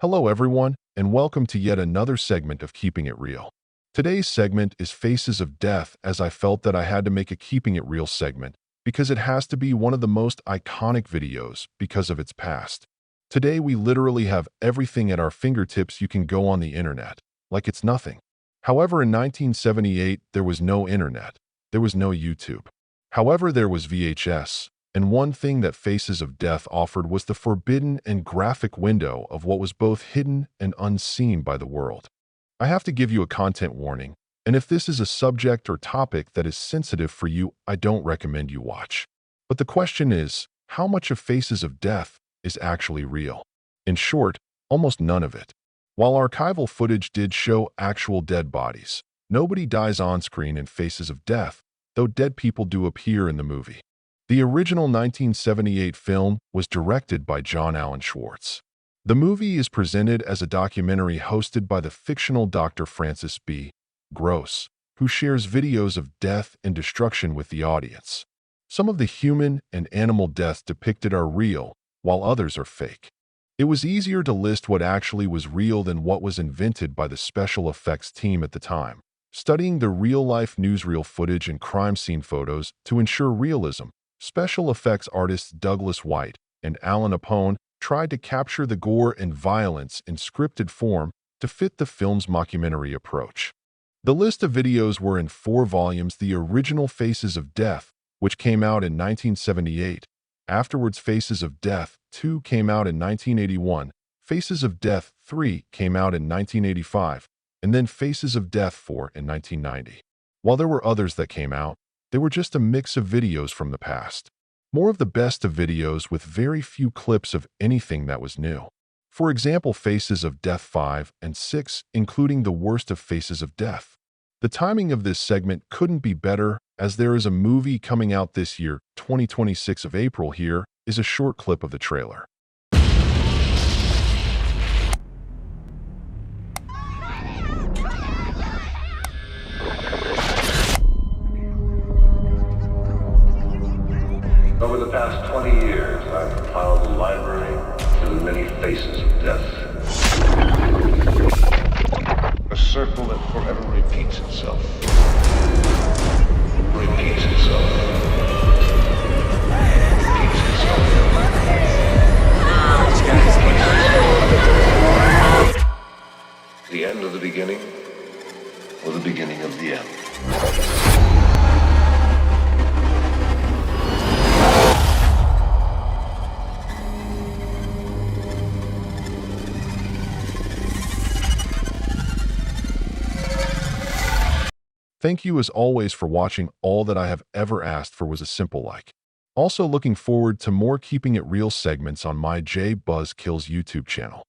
Hello everyone, and welcome to yet another segment of Keeping It Real. Today's segment is Faces of Death, as I felt that I had to make a Keeping It Real segment because it has to be one of the most iconic videos because of its past. Today we literally have everything at our fingertips. You can go on the internet, like it's nothing. However, in 1978, there was no internet. There was no YouTube. However, there was VHS. And one thing that Faces of Death offered was the forbidden and graphic window of what was both hidden and unseen by the world. I have to give you a content warning, and if this is a subject or topic that is sensitive for you, I don't recommend you watch. But the question is, how much of Faces of Death is actually real? In short, almost none of it. While archival footage did show actual dead bodies, nobody dies on screen in Faces of Death, though dead people do appear in the movie. The original 1978 film was directed by John Allen Schwartz. The movie is presented as a documentary hosted by the fictional Dr. Francis B. Gross, who shares videos of death and destruction with the audience. Some of the human and animal deaths depicted are real, while others are fake. It was easier to list what actually was real than what was invented by the special effects team at the time, studying the real-life newsreel footage and crime scene photos to ensure realism. Special effects artists Douglas White and Alan Apone tried to capture the gore and violence in scripted form to fit the film's mockumentary approach. The list of videos were in 4 volumes: the original Faces of Death, which came out in 1978. Afterwards, Faces of Death 2 came out in 1981, Faces of Death 3 came out in 1985, and then Faces of Death 4 in 1990. While there were others that came out, they were just a mix of videos from the past. More of the best of videos with very few clips of anything that was new. For example, Faces of Death 5 and 6, including the worst of Faces of Death. The timing of this segment couldn't be better, as there is a movie coming out this year, 2026 of April. Here is a short clip of the trailer. Over the past 20 years, I've compiled a library of many faces of death. A circle that forever repeats itself. Repeats itself. Repeats itself. The end of the beginning, or the beginning of the end. Thank you as always for watching. All that I have ever asked for was a simple like. Also looking forward to more Keeping It Real segments on my J Buzz Kills YouTube channel.